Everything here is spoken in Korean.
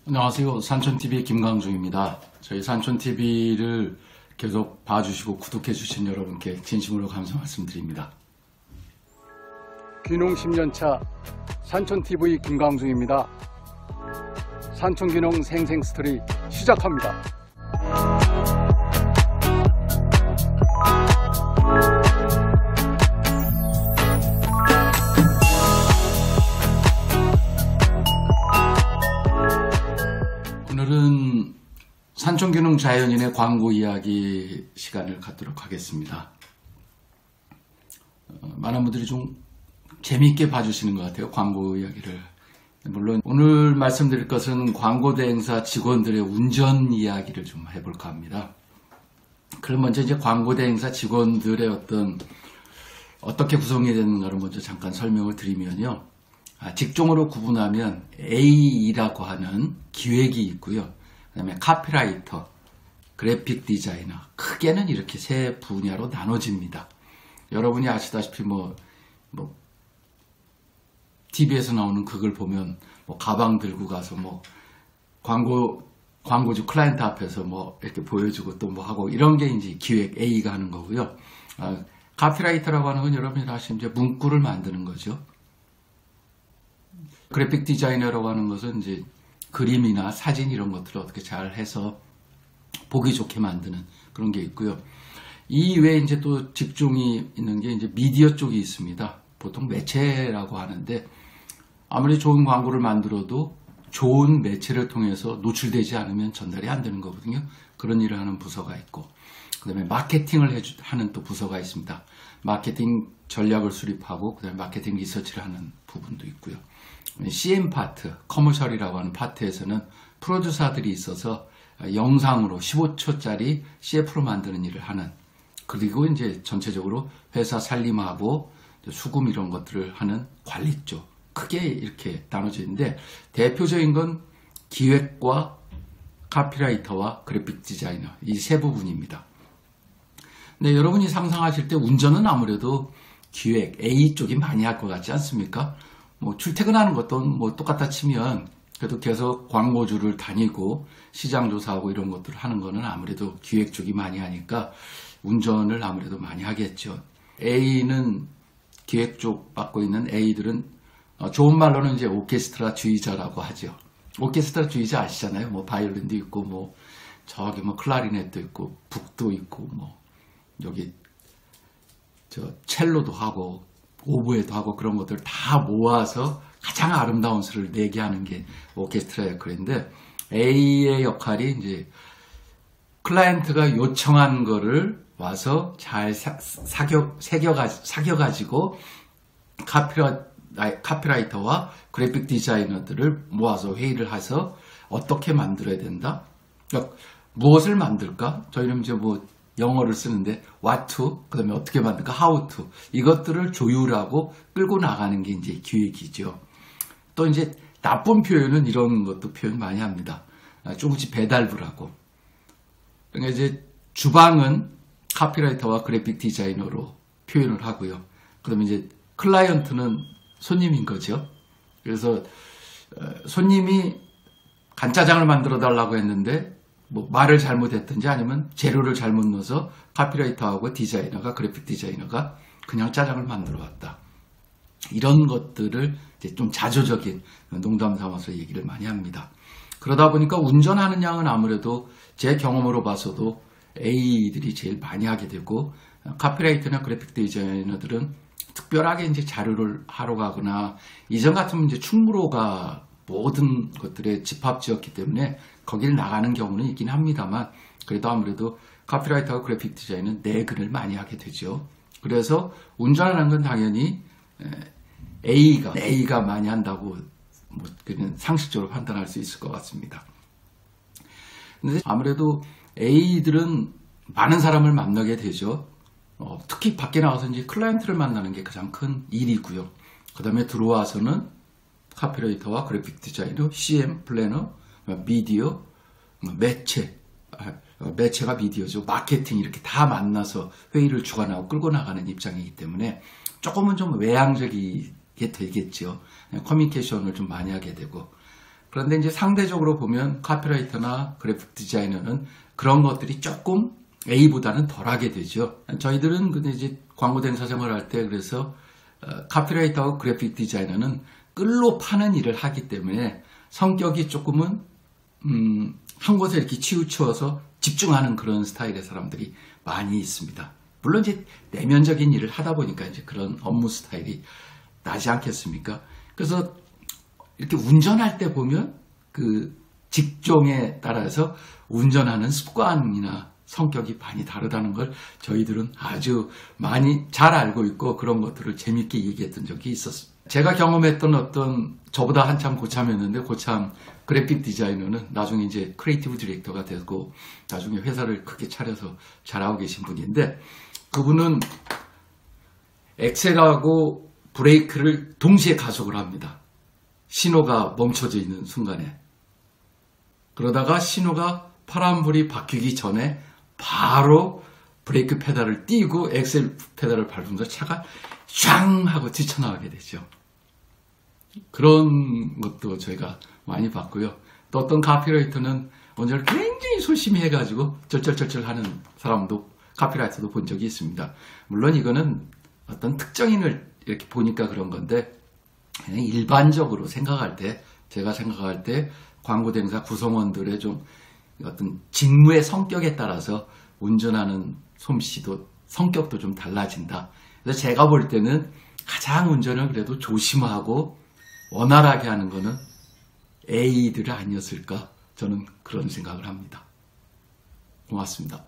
안녕하세요. 산촌TV 김광중입니다. 저희 산촌TV를 계속 봐주시고 구독해주신 여러분께 진심으로 감사 말씀드립니다. 귀농 10년차 산촌TV 김광중입니다. 산촌귀농 생생스토리 시작합니다. 오늘은 산촌귀농 자연인의 광고 이야기 시간을 갖도록 하겠습니다. 많은 분들이 좀 재미있게 봐주시는 것 같아요. 광고 이야기를. 물론 오늘 말씀드릴 것은 광고 대행사 직원들의 운전 이야기를 좀 해볼까 합니다. 그럼 먼저 이제 광고 대행사 직원들의 어떻게 구성이 되는가를 먼저 잠깐 설명을 드리면요. 직종으로 구분하면 A라고 하는 기획이 있고요. 그 다음에 카피라이터, 그래픽 디자이너, 크게는 이렇게 세 분야로 나눠집니다. 여러분이 아시다시피 TV에서 나오는 그걸 보면 가방 들고 가서 광고주 클라이언트 앞에서 이렇게 보여주고 또 하고 이런 게 이제 기획 A가 하는 거고요. 카피라이터라고 하는 건 여러분이 아시면 이제 문구를 만드는 거죠. 그래픽 디자이너라고 하는 것은 이제 그림이나 사진 이런 것들을 어떻게 잘 해서 보기 좋게 만드는 그런 게 있고요. 이 외에 이제 또 직종이 있는 게 이제 미디어 쪽이 있습니다. 보통 매체라고 하는데 아무리 좋은 광고를 만들어도 좋은 매체를 통해서 노출되지 않으면 전달이 안 되는 거거든요. 그런 일을 하는 부서가 있고, 그 다음에 마케팅을 하는 또 부서가 있습니다. 마케팅 전략을 수립하고, 그 다음에 마케팅 리서치를 하는 부분도 있고요. CM 파트, 커머셜이라고 하는 파트에서는 프로듀서들이 있어서 영상으로 15초짜리 CF로 만드는 일을 하는, 그리고 이제 전체적으로 회사 살림하고 수금 이런 것들을 하는 관리 쪽, 크게 이렇게 나눠져 있는데 대표적인 건 기획과 카피라이터와 그래픽 디자이너 이 세 부분입니다. 근데 여러분이 상상하실 때 운전은 아무래도 기획 A 쪽이 많이 할 것 같지 않습니까? 출퇴근하는 것도 똑같다 치면 그래도 계속 광고주를 다니고 시장 조사하고 이런 것들을 하는 거는 아무래도 기획 쪽이 많이 하니까 운전을 아무래도 많이 하겠죠. A는 기획 쪽 맡고 있는 A들은 좋은 말로는 이제 오케스트라 주의자라고 하죠. 오케스트라 주의자 아시잖아요. 바이올린도 있고 저기 클라리넷도 있고 북도 있고 여기 첼로도 하고 오보에도 하고 그런 것들 다 모아서 가장 아름다운 소리를 내게 하는 게 오케스트라 역할인데 A의 역할이 이제 클라이언트가 요청한 거를 와서 잘 새겨가지고 카피라이터와 그래픽 디자이너들을 모아서 회의를 해서 어떻게 만들어야 된다? 그러니까 무엇을 만들까? 저희는 이제 영어를 쓰는데 what to, 그 다음에 어떻게 만들까? how to. 이것들을 조율하고 끌고 나가는 게 이제 기획이죠. 또 이제 나쁜 표현은 이런 것도 표현 많이 합니다. 조금씩 배달부라고. 그러니까 이제 주방은 카피라이터와 그래픽 디자이너로 표현을 하고요. 그 다음에 이제 클라이언트는 손님인 거죠. 그래서 손님이 간짜장을 만들어 달라고 했는데 말을 잘못했든지 아니면 재료를 잘못 넣어서 카피라이터하고 디자이너가 그래픽 디자이너가 그냥 짜장을 만들어 왔다. 이런 것들을 이제 좀 자조적인 농담 삼아서 얘기를 많이 합니다. 그러다 보니까 운전하는 양은 아무래도 제 경험으로 봐서도 A들이 제일 많이 하게 되고 카피라이터나 그래픽 디자이너들은 특별하게 이제 자료를 하러 가거나 이전 같으면 이제 충무로가 모든 것들의 집합지였기 때문에 거길 나가는 경우는 있긴 합니다만 그래도 아무래도 카피라이터와 그래픽 디자인은 내근을 많이 하게 되죠. 그래서 운전하는 건 당연히 A가 많이 한다고 그냥 상식적으로 판단할 수 있을 것 같습니다. 근데 아무래도 A들은 많은 사람을 만나게 되죠. 특히 밖에 나가서 이제 클라이언트를 만나는 게 가장 큰 일이고요. 그 다음에 들어와서는 카피라이터와 그래픽 디자이너, CM, 플래너, 미디어, 매체가 미디어죠. 마케팅 이렇게 다 만나서 회의를 주관하고 끌고 나가는 입장이기 때문에 조금은 좀 외향적이게 되겠죠. 커뮤니케이션을 좀 많이 하게 되고 그런데 이제 상대적으로 보면 카피라이터나 그래픽 디자이너는 그런 것들이 조금 A보다는 덜하게 되죠. 저희들은 근데 이제 광고 대행사 생활할 때 그래서 카피라이터하고 그래픽 디자이너는 끌로 파는 일을 하기 때문에 성격이 조금은 한 곳에 이렇게 치우쳐서 집중하는 그런 스타일의 사람들이 많이 있습니다. 물론 이제 내면적인 일을 하다 보니까 이제 그런 업무 스타일이 나지 않겠습니까? 그래서 이렇게 운전할 때 보면 그 직종에 따라서 운전하는 습관이나 성격이 많이 다르다는 걸 저희들은 아주 많이 잘 알고 있고 그런 것들을 재밌게 얘기했던 적이 있었습니다. 제가 경험했던 어떤 저보다 한참 고참이었는데 고참 그래픽 디자이너는 나중에 이제 크리에이티브 디렉터가 되고 나중에 회사를 크게 차려서 잘하고 계신 분인데 그분은 엑셀하고 브레이크를 동시에 가속을 합니다. 신호가 멈춰져 있는 순간에. 그러다가 신호가 파란불이 바뀌기 전에 바로 브레이크 페달을 띄고 엑셀 페달을 밟으면서 차가 샹 하고 뛰쳐나가게 되죠. 그런 것도 저희가 많이 봤고요. 또 어떤 카피라이터는 원전을 굉장히 소심히 해가지고 절절절절 하는 사람도 카피라이터도 본 적이 있습니다. 물론 이거는 어떤 특정인을 이렇게 보니까 그런 건데 그냥 일반적으로 생각할 때 제가 생각할 때 광고 대행사 구성원들의 좀 어떤 직무의 성격에 따라서 운전하는 솜씨도 성격도 좀 달라진다. 그래서 제가 볼 때는 가장 운전을 그래도 조심하고 원활하게 하는 거는 A들 아니었을까 저는 그런 생각을 합니다. 고맙습니다.